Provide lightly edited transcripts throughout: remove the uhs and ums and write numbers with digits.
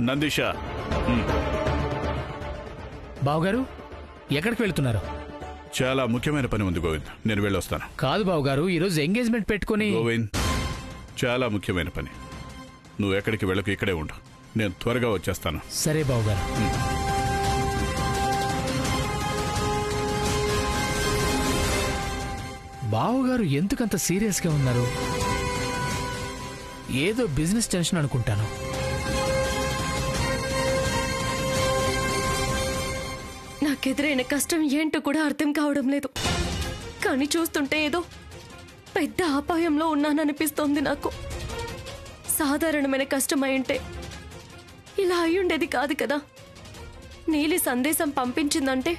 నందిష. బావగారు ఎక్కడికి వెళ్తున్నారు? చాలా ముఖ్యమైన పని ఉంది గోవింద్, నేను వెళ్ళొస్తాను. కాదు బావగారు, ఈరోజు ఎంగేజ్మెంట్ పెట్టుకుని. గోవింద్, చాలా ముఖ్యమైన పని. నువ్వు ఎక్కడికి వెళ్ళకు, ఇక్కడే ఉండు. నేను త్వరగా వచ్చేస్తాను. సరే బావగారు. బావగారు ఎందుకంత సీరియస్గా ఉన్నారు? ఏదో బిజినెస్ టెన్షన్ అనుకుంటాను. నాకెదురైన కష్టం ఏంటో కూడా అర్థం కావడం లేదు. కానీ చూస్తుంటే ఏదో పెద్ద అపాయంలో ఉన్నాననిపిస్తోంది నాకు. సాధారణమైన కష్టం అయింటే ఇలా అయ్యుండేది కాదు కదా. నీలి సందేశం పంపించిందంటే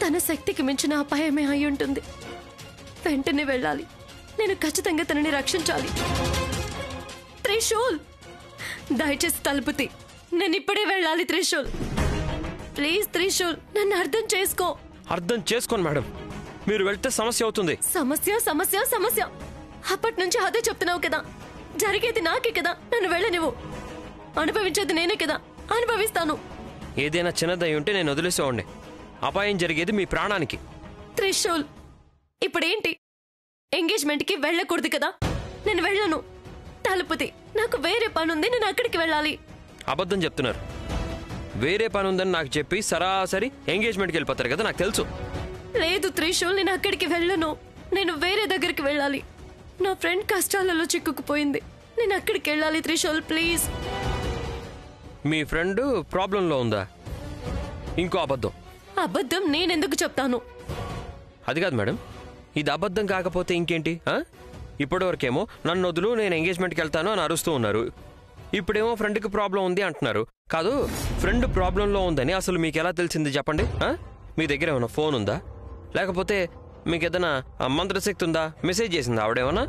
తన శక్తికి మించిన అపాయమే అయ్యుంటుంది. వెంటనే వెళ్ళాలి. నేను ఖచ్చితంగా తనని రక్షించాలి. త్రిశూల్, దయచేసి తలుపుతి. నేను ఇప్పుడే వెళ్ళాలి. త్రిశూల్, ప్లీజ్ త్రిశూల్, నన్ను అర్థం చేసుకో. అర్థం చేసుకోను మేడం. మీరు వెళ్తే సమస్య అవుతుంది. సమస్య సమస్య సమస్య అప్పటి నుంచి అదే చెప్తున్నావు కదా. జరిగేది నాకే కదా. నన్ను వెళ్ళనివ్వు. అనుభవించేది నేనే కదా. అనుభవిస్తాను. ఏదైనా చిన్నదై ఉంటే నేను వదిలేసేవాడిని. అపాయం జరిగేది మీ ప్రాణానికి. త్రిశూల్, ఇప్పుడేంటి? ఎంగేజ్మెంట్కి వెళ్ళకూడదు కదా. నేను వెళ్ళను. తలుపుతి. నాకు వేరే పనుంది. నేను అక్కడికి వెళ్ళాలి. అబద్ధం చెప్తున్నారు. వేరే పని ఉందని నాకు చెప్పి సరాసరి ఎంగేజ్మెంట్కి వెళ్ళిపోతారు కదా, నాకు తెలుసు. లేదు త్రిశూల్, నేను అక్కడికి వెళ్ళను. నేను వేరే దగ్గరికి వెళ్ళాలి. నా ఫ్రెండ్ కష్టాలలో చిక్కుకుపోయింది. నేను అక్కడికి వెళ్ళాలి. త్రిశూల్, ప్లీజ్. మీ ఫ్రెండ్ ప్రాబ్లంలో ఉందా? ఇంకో అబద్ధం. అబద్ధం నేనెందుకు చెప్తాను? అది కాదు మేడం, ఇది అబద్ధం కాకపోతే ఇంకేంటి? ఇప్పటివరకేమో నన్ను వదులు, నేను ఎంగేజ్మెంట్కి వెళ్తాను అని అరుస్తూ ఉన్నారు. ఇప్పుడేమో ఫ్రెండ్కి ప్రాబ్లం ఉంది అంటున్నారు. కాదు, ఫ్రెండ్ ప్రాబ్లంలో ఉందని అసలు మీకు ఎలా తెలిసింది చెప్పండి? మీ దగ్గర ఏమైనా ఫోన్ ఉందా? లేకపోతే మీకు ఏదైనా మంత్రశక్తి ఉందా? మెసేజ్ చేసిందా ఆవిడేమన్నా?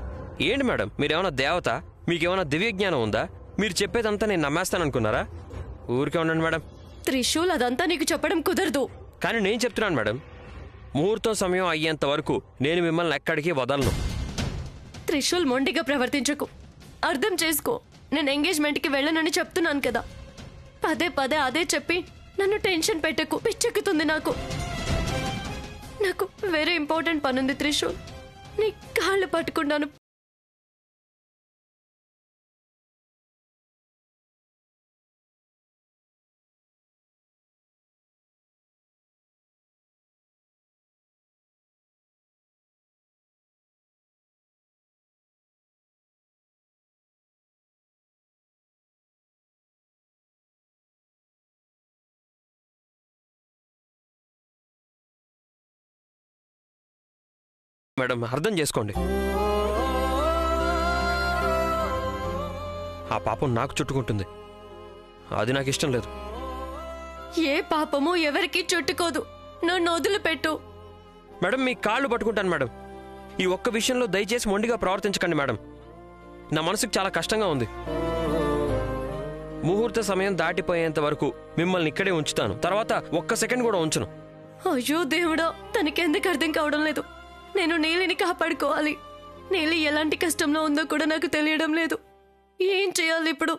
ఏంటి మేడం, మీరేమన్నా దేవత? మీకేమైనా దివ్యజ్ఞానం ఉందా? మీరు చెప్పేదంతా నేను నమ్మేస్తాననుకున్నారా? ఊరికే ఉండండి మేడం. త్రిశూల్, అదంతా నీకు చెప్పడం కుదరదు. కానీ నేను చెప్తున్నాను మేడం, ముహూర్తం సమయం అయ్యేంత వరకు నేను మిమ్మల్ని ఎక్కడికి వదలను. త్రిశూల్, మొండిగా ప్రవర్తించకు. అర్థం చేసుకో. నేను ఎంగేజ్మెంట్కి వెళ్ళనని చెప్తున్నాను కదా. పదే పదే అదే చెప్పి నన్ను టెన్షన్ పెట్టకు. పిచ్చెక్కుతుంది నాకు. నాకు వేరే ఇంపార్టెంట్ పనుంది త్రిశూల్. నీ కాళ్ళు పట్టుకున్నాను. మేడం, అర్థం చేసుకోండి. ఆ పాపం నాకు చుట్టుకుంటుంది. అది నాకు ఇష్టం లేదు. ఏ పాపము ఎవరికి చుట్టుకోదు. నన్ను వదిలిపెట్టు. మేడం, మీ కాళ్ళు పట్టుకుంటాను మేడం. ఈ ఒక్క విషయంలో దయచేసి మొండిగా ప్రవర్తించకండి మేడం. నా మనసుకు చాలా కష్టంగా ఉంది. ముహూర్త సమయం దాటిపోయేంత వరకు మిమ్మల్ని ఇక్కడే ఉంచుతాను. తర్వాత ఒక్క సెకండ్ కూడా ఉంచను. అయ్యో దేవుడా, తనకెందుకు అర్థం కావడం లేదు. నేను నీలిని కాపాడుకోవాలి. నీలి ఎలాంటి కష్టంలో ఉందో కూడా నాకు తెలియడం లేదు. ఏం చేయాలి ఇప్పుడు?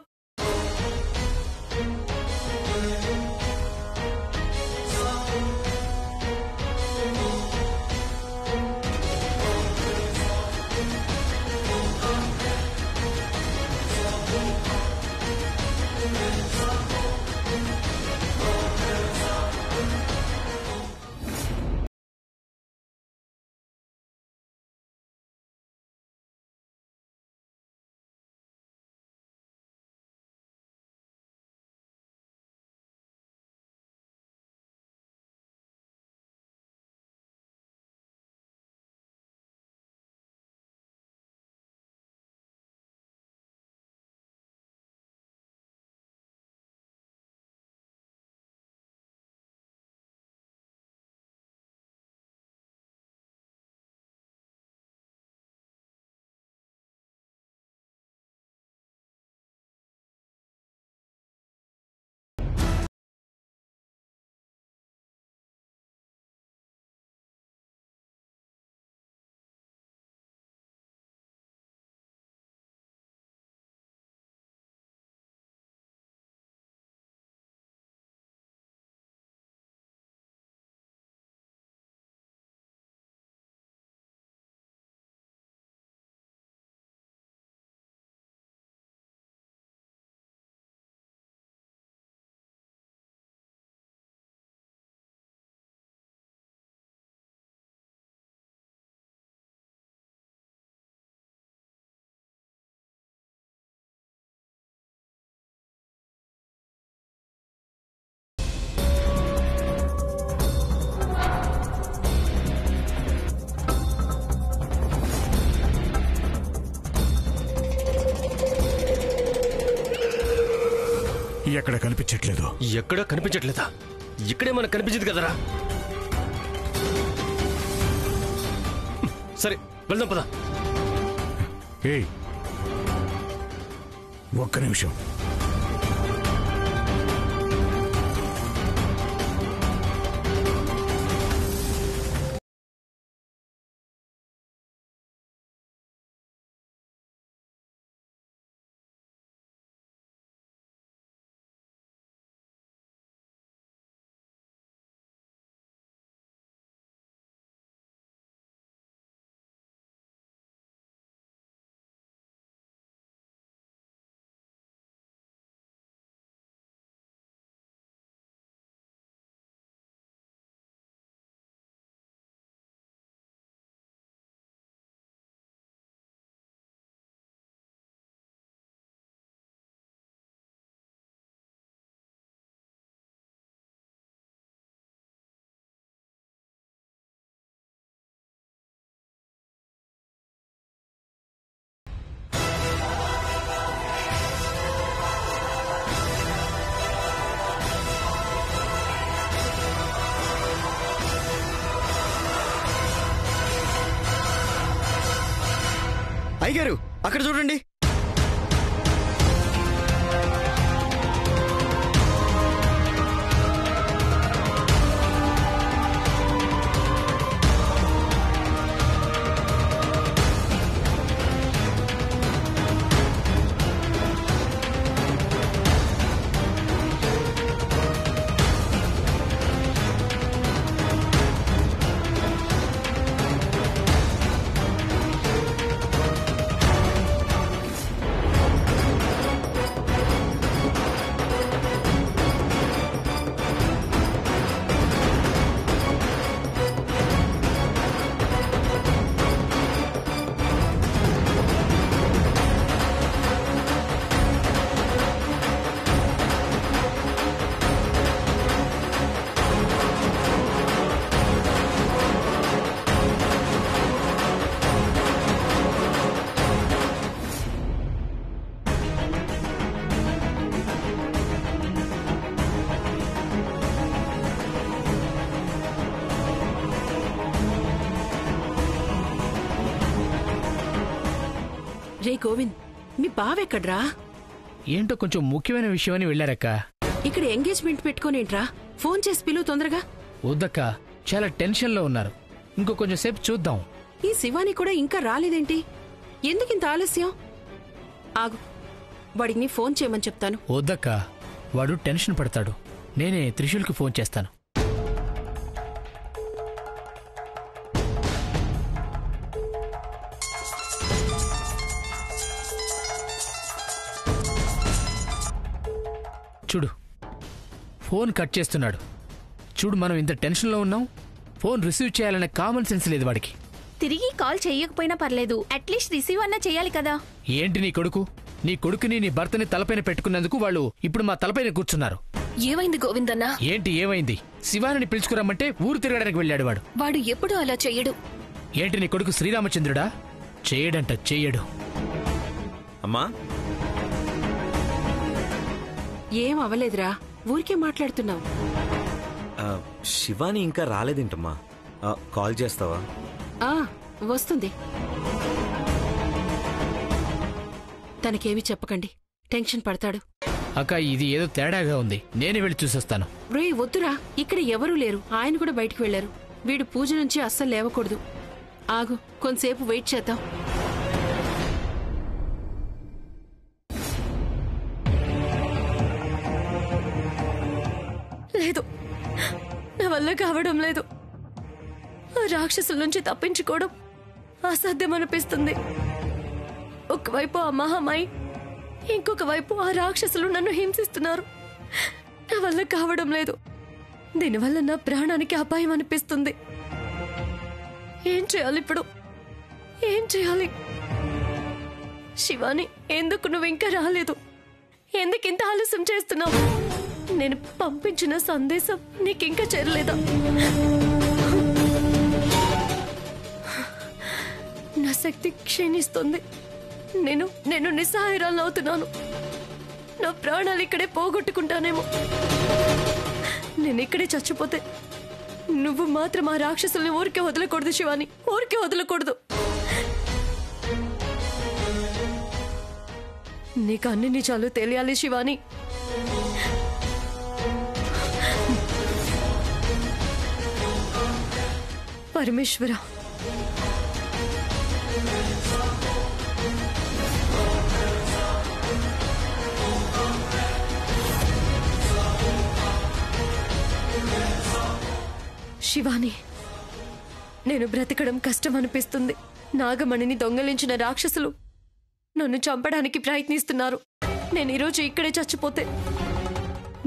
ఎక్కడ కనిపించట్లేదు. ఎక్కడా కనిపించట్లేదా? ఇక్కడే మనకు కనిపించింది కదరా. సరే వెళ్దాం పద. ఏయ్, ఒక్క నిమిషం. అయ్యగారు అక్కడ చూడండి. రే గోవింద్, మీ బావెక్కడ్రా? ఏంటో కొంచెం ముఖ్యమైన విషయం అని వెళ్ళారక్క. ఇక్కడ ఎంగేజ్మెంట్ పెట్టుకోనేంట్రా? ఫోన్ చేసి పిలువు తొందరగా. వద్దక్క, చాలా టెన్షన్లో ఉన్నారు. ఇంకో కొంచెం సేపు చూద్దాం. ఈ శివాని కూడా ఇంకా రాలేదేంటి? ఎందుకింత ఆలస్యం? ఆగు, వాడికి నీ ఫోన్ చేయమని చెప్తాను. వద్దక్క, వాడు టెన్షన్ పడతాడు. నేనే త్రిశూల్కి ఫోన్ చేస్తాను. చూడు, ఫోన్ కట్ చేస్తున్నాడు. చూడు, మనం ఇంత టెన్షన్లో ఉన్నాం. ఫోన్ రిసీవ్ చేయాలనే కామన్ సెన్స్ లేదు వాడికి. తిరిగి కాల్ చేయకపోయినా పర్లేదు, అట్లీస్ట్ రిసీవ్ అన్నా చేయాలి కదా. ఏంటి నీ కొడుకు? నీ కొడుకుని నీ భర్తని తలపైన పెట్టుకున్నందుకు వాళ్ళు ఇప్పుడు మా తలపైన కూర్చున్నారు. ఏమైంది గోవిందన్నా? ఏంటి ఏమైంది? శివాని పిలుచుకురమ్మంటే ఊరు తిరగడానికి వెళ్ళాడు వాడు. వాడు ఎప్పుడూ అలా చెయ్యడు. ఏంటి నీ కొడుకు శ్రీరామచంద్రుడా? చేయడంట, చెయ్యడు. అమ్మా, ఏం అవలేదురా, ఊరికే మాట్లాడుతున్నావు. శివాని ఇంకా రాలేదేంటమ్మా? కాల్ చేస్తావా? వస్తుంది. తనకేమి చెప్పకండి, టెన్షన్ పడతాడు. అక్క, ఇది ఏదో తేడాగా ఉంది. నేనే వెళ్ళి చూసొస్తాను. రే వద్దురా, ఇక్కడ ఎవరూ లేరు. ఆయన కూడా బయటికి వెళ్లారు. వీడు పూజ నుంచి అస్సలు లేవకూడదు. ఆగు, కొంతసేపు వెయిట్ చేద్దాం. లేదు, నా వల్ల కావడం లేదు. ఆ రాక్షసుల నుంచి తప్పించుకోవడం అసాధ్యం అనిపిస్తుంది. ఒకవైపు ఆ మహామాయి, ఇంకొక వైపు ఆ రాక్షసులు నన్ను హింసిస్తున్నారు. నా వల్ల కావడం లేదు. దీనివల్ల నా ప్రాణానికి అపాయం అనిపిస్తుంది. ఏం చేయాలి ఇప్పుడు? ఏం చేయాలి? శివాని, ఎందుకు నువ్వు ఇంకా రాలేదు? ఎందుకింత ఆలస్యం చేస్తున్నావు? నేను పంపించిన సందేశం నీకింకా చేరలేదా? నా శక్తి క్షీణిస్తుంది. నేను నిస్సహాయరాలను అవుతున్నాను. నా ప్రాణాలు ఇక్కడే పోగొట్టుకుంటానేమో. నేను ఇక్కడే చచ్చిపోతే నువ్వు మాత్రం ఆ రాక్షసుల్ని ఊరికే వదలకూడదు శివాని, ఊరికే వదలకూడదు. నీకు అన్ని నిజాలు తెలియాలి శివాని. పరమేశ్వర, శివాని, నేను బ్రతకడం కష్టం అనిపిస్తుంది. నాగమణిని దొంగలించిన రాక్షసులు నన్ను చంపడానికి ప్రయత్నిస్తున్నారు. నేను ఈరోజు ఇక్కడే చచ్చిపోతే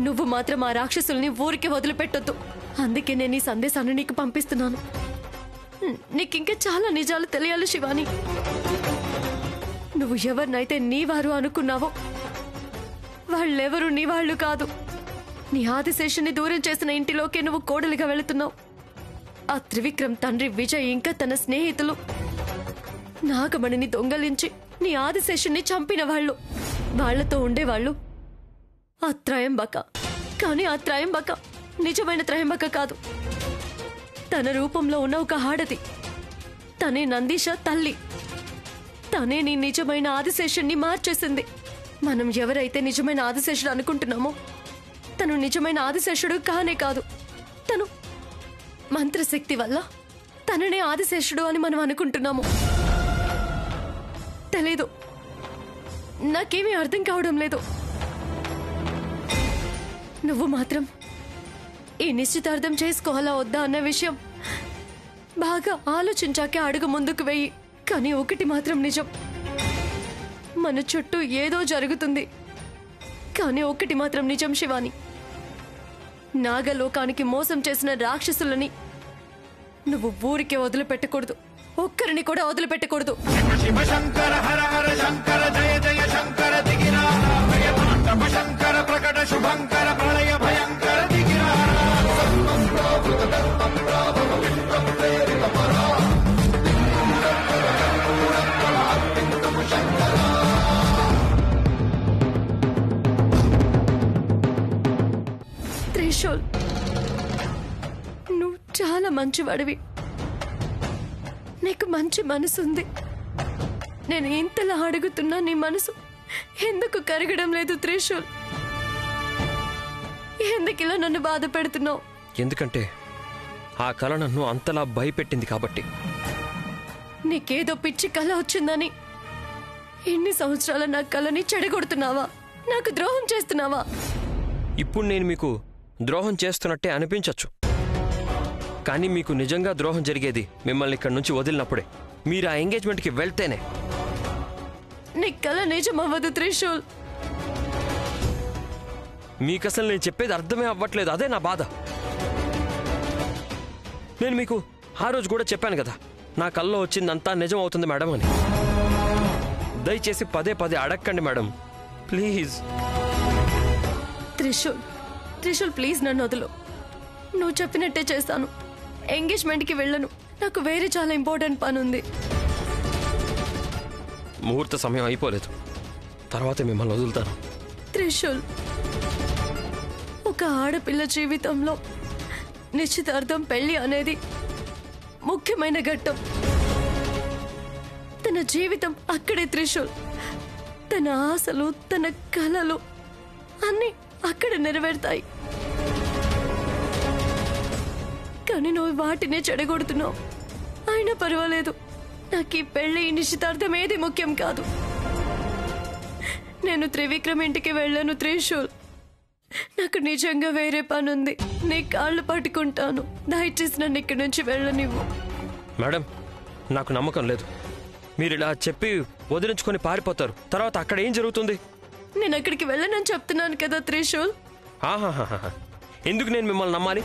నువ్వు మాత్రం ఆ రాక్షసుల్ని ఊరికి వదిలిపెట్టొద్దు. అందుకే నేను ఈ సందేశాన్ని నీకు పంపిస్తున్నాను. నీకింకా చాలా నిజాలు తెలియాలి శివాని. నువ్వు ఎవరినైతే నీ వారు అనుకున్నావో వాళ్ళెవరూ నీ వాళ్ళు కాదు. నీ ఆదిశేషుని దూరం చేసిన ఇంటిలోకి నువ్వు కోడలిగా వెళుతున్నావు. ఆ త్రివిక్రమ్ తండ్రి విజయ్ ఇంకా తన స్నేహితులు నాగమణిని దొంగలించి నీ ఆదిశేషుని చంపిన వాళ్ళు. వాళ్లతో ఉండేవాళ్ళు ఆ త్రయంబక. కానీ ఆ త్రయంబక నిజమైన త్రయంబక కాదు. తన రూపంలో ఉన్న ఒక ఆడది. తనే నందీష తల్లి. తనే నీ నిజమైన ఆదిశేషుణ్ణి మార్చేసింది. మనం ఎవరైతే నిజమైన ఆదిశేషుడు అనుకుంటున్నామో తను నిజమైన ఆదిశేషుడు కానే కాదు. తను మంత్రశక్తి వల్ల తననే ఆదిశేషుడు అని మనం అనుకుంటున్నాము. తెలీదు, నాకేమీ అర్థం కావడం లేదు. నువ్వు మాత్రం ఈ నిశ్చితార్థం చేసుకోవాలా వద్దా అన్న విషయం బాగా ఆలోచించాకే అడుగు ముందుకు వెయ్యి. కానీ ఒకటి మాత్రం నిజం, మన చుట్టూ ఏదో జరుగుతుంది. కానీ ఒకటి మాత్రం నిజం శివాని, నాగలోకానికి మోసం చేసిన రాక్షసులని నువ్వు ఊరికే వదిలిపెట్టకూడదు. ఒక్కరిని కూడా వదిలిపెట్టకూడదు. శివ శంకర హర హర శంకర జయ జయ శంకర దిగిరార భయ తాండవ శంకర ప్రకట శుభంకర ప్రళయ భయంకర దిగిరార సర్వం ప్రావృత దర్పం ప్రాభవ విశ్వం ప్రేరిత పరా త్రిశూల్, నువ్వు చాలా మంచివాడివి. నీకు మంచి మనసుంది. నేను ఇంతలా అడుగుతున్నా నీ మనసు ఎందుకు కరగడం లేదు త్రిశూల్? ఎందుకు ఇలా నన్ను బాధ పెడుతున్నావు? ఎందుకంటే ఆ కళ నన్ను అంతలా భయపెట్టింది కాబట్టి. నీకేదో పిచ్చి కళ వచ్చిందని ఎన్ని సంవత్సరాల నా కళని చెడగొడుతున్నావా? నాకు ద్రోహం చేస్తున్నావా? ఇప్పుడు నేను మీకు ద్రోహం చేస్తున్నట్టే అనిపించచ్చు. కానీ మీకు నిజంగా ద్రోహం జరిగేది మిమ్మల్ని ఇక్కడి నుంచి వదిలినప్పుడే. మీరు ఆ ఎంగేజ్మెంట్కి వెళ్తేనే. నీ కళ నిజం అవ్వదు త్రిశూల్. మీకు అసలు నేను చెప్పేది అర్థమే అవ్వట్లేదు. అదే నా బాధ. నేను మీకు ఆ రోజు కూడా చెప్పాను కదా, నా కల్లో వచ్చిందంతా నిజం అవుతుంది మేడం అని. దయచేసి పదే పదే అడగండి madam, please. Trishul, Trishul please నన్ను వదులు. నువ్వు చెప్పినట్టే చేస్తాను. ఎంగేజ్మెంట్కి వెళ్ళను. నాకు వేరే చాలా ఇంపార్టెంట్ పని ఉంది. ముహూర్త సమయం అయిపోలేదు. తర్వాత మిమ్మల్ని వదులుతాను. త్రిశూల్, ఒక ఆడపిల్ల జీవితంలో నిశ్చితార్థం పెళ్లి అనేది ముఖ్యమైన ఘట్టం. తన జీవితం అక్కడే త్రిశూల్. తన ఆశలు, తన కలలు అన్నీ అక్కడ నెరవేరుతాయి. కానీ నువ్వు వాటినే చెడగొడుతున్నావు. అయినా పర్వాలేదు, నాకు ఈ పెళ్లి, నిశ్చితార్థం ఏది ముఖ్యం కాదు. నేను త్రివిక్రమ్ ఇంటికి వెళ్ళను త్రిశూల్. నాకు నిజంగా వేరే పని ఉంది. నీ కాళ్ళు పట్టుకుంటాను. దయచేసి నన్ను ఇక్కడి నుంచి వెళ్ళనివ్వు. మేడం, నాకు నమ్మకం లేదు. మీరు ఇలా చెప్పి వదిలించుకొని పారిపోతారు. తర్వాత అక్కడ ఏం జరుగుతుంది? నేను అక్కడికి వెళ్ళనని చెప్తున్నాను కదా త్రిశూల్. ఆహాహాహా, ఎందుకు నేను మిమ్మల్ని నమ్మాలి?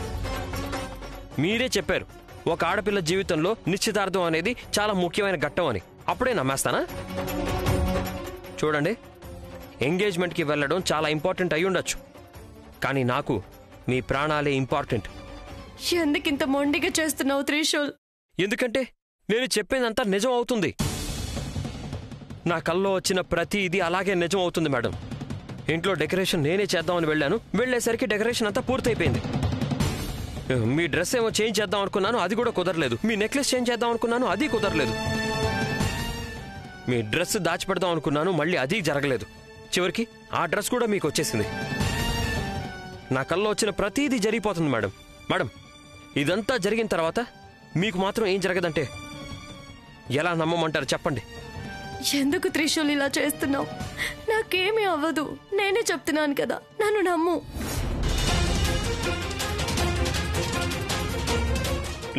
మీరే చెప్పారు ఒక ఆడపిల్ల జీవితంలో నిశ్చితార్థం అనేది చాలా ముఖ్యమైన ఘట్టం అని. అప్పుడే నమ్మేస్తానా? చూడండి, ఎంగేజ్మెంట్కి వెళ్ళడం చాలా ఇంపార్టెంట్ అయి ఉండొచ్చు. కానీ నాకు మీ ప్రాణాలే ఇంపార్టెంట్. ఎందుకింత మొండిగా చేస్తున్నావు త్రిశూల్? ఎందుకంటే నేను చెప్పేదంతా నిజం అవుతుంది. నా కల్లో వచ్చిన ప్రతి ఇది అలాగే నిజం అవుతుంది మేడం. ఇంట్లో డెకరేషన్ నేనే చేద్దామని వెళ్ళాను. వెళ్ళేసరికి డెకరేషన్ అంతా పూర్తయిపోయింది. మీ డ్రెస్ ఏమో చేంజ్ చేద్దాం అనుకున్నాను, అది కూడా కుదరలేదు. మీ నెక్లెస్ చేంజ్ చేద్దాం అనుకున్నాను, అది కుదరలేదు. మీ డ్రెస్ దాచిపెడదాం అనుకున్నాను, మళ్ళీ అది జరగలేదు. చివరికి ఆ డ్రెస్ కూడా మీకు వచ్చేసింది. నా కల్లో వచ్చిన ప్రతిదీ జరిగిపోతుంది మేడం. మేడం, ఇదంతా జరిగిన తర్వాత మీకు మాత్రం ఏం జరగదంటే ఎలా నమ్మమంటారు చెప్పండి? ఎందుకు త్రిశూల్ ఇలా చేస్తున్నావు? నాకేమీ అవ్వదు, నేనే చెప్తున్నాను కదా, నన్ను నమ్ము.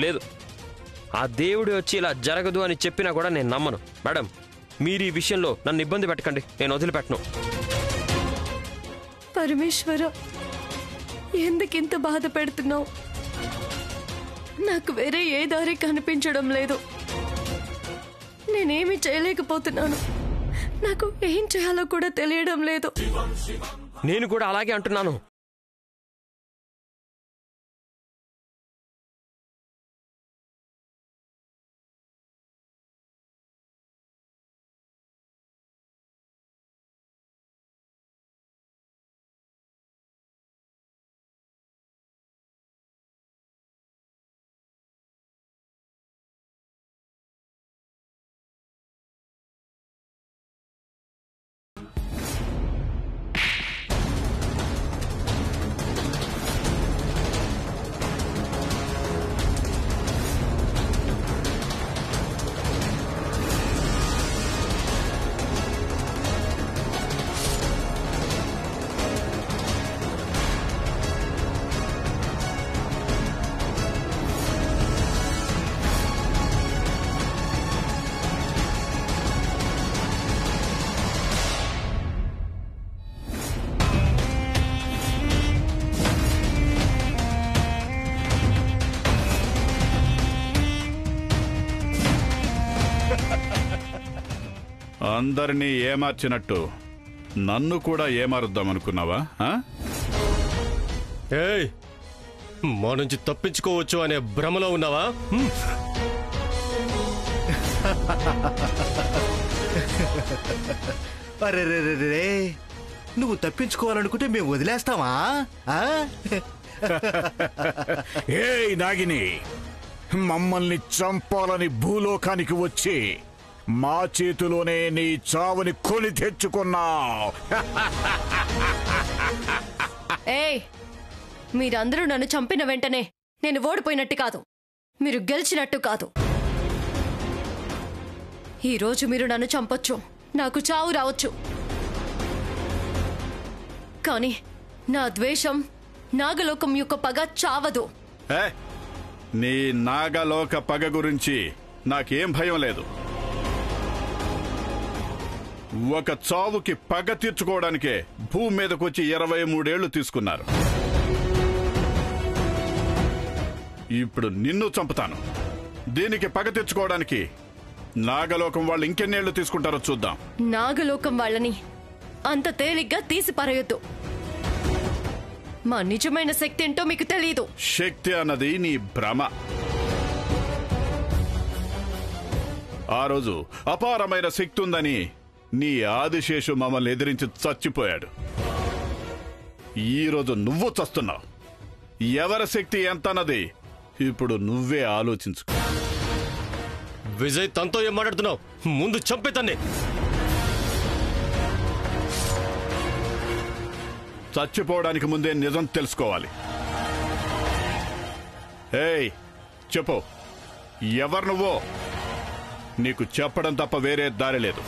లేదు, ఆ దేవుడు వచ్చి ఇలా జరగదు అని చెప్పినా కూడా నేను నమ్మను. మేడం, మీరు ఈ విషయంలో నన్ను ఇబ్బంది పెట్టకండి, నేను వదిలిపెట్టను. పరమేశ్వర, ఎందుకింత బాధ పెడుతున్నావు? నాకు వేరే ఏ దారి కనిపించడం లేదు. నేనేమి చేయలేకపోతున్నాను. నాకు ఏం చేయాలో కూడా తెలియడం లేదు. నేను కూడా అలాగే అంటున్నాను. అందరినీ ఏమార్చినట్టు నన్ను కూడా ఏమారుద్దామనుకున్నావా? ఏయ్, మా నుంచి తప్పించుకోవచ్చు అనే భ్రమలో ఉన్నావా? అరే నువ్వు తప్పించుకోవాలనుకుంటే మేము వదిలేస్తావా? ఏయ్ నాగిని, మమ్మల్ని చంపాలని భూలోకానికి వచ్చి మా చేతిలోనే నీ చావుని కొని తెచ్చుకున్నావు. ఏయ్, మీరందరూ నన్ను చంపిన వెంటనే నేను ఓడిపోయినట్టు కాదు, మీరు గెలిచినట్టు కాదు. ఈరోజు మీరు నన్ను చంపొచ్చు, నాకు చావు రావచ్చు, కానీ నా ద్వేషం, నాగలోకం యొక్క పగ చావదు. నీ నాగలోక పగ గురించి నాకేం భయం లేదు. ఒక చావుకి పగ తీర్చుకోవడానికే భూమి మీదకొచ్చి 23 ఏళ్లు తీసుకున్నారు. ఇప్పుడు నిన్ను చంపుతాను. దీనికి పగ తెచ్చుకోవడానికి నాగలోకం వాళ్ళు ఇంకెన్నేళ్లు తీసుకుంటారో చూద్దాం. నాగలోకం వాళ్ళని అంత తేలిగ్గా తీసి పారేయొద్దు. మా నిజమైన శక్తి ఏంటో మీకు తెలియదు. శక్తి అన్నది నీ భ్రమ. ఆ రోజు అపారమైన శక్తి ఉందని నీ ఆదిశేషు మమ్మల్ని ఎదిరించి చచ్చిపోయాడు. ఈరోజు నువ్వు చస్తున్నావు. ఎవరి శక్తి ఎంత అన్నది ఇప్పుడు నువ్వే ఆలోచించుకో. విజయ్, తనతో ఏం మాట్లాడుతున్నావు? ముందు చంపేతాన్ని. చచ్చిపోవడానికి ముందే నిజం తెలుసుకోవాలి. ఏయ్, చెప్పు, ఎవరు నువ్వో? నీకు చెప్పడం తప్ప వేరే దారి లేదు.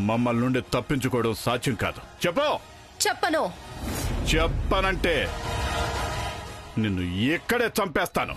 మమ్మల్ని నుండి తప్పించుకోవడం సాధ్యం కాదు. చెప్పు. చెప్పను. చెప్పనంటే నిన్ను ఇక్కడే చంపేస్తాను.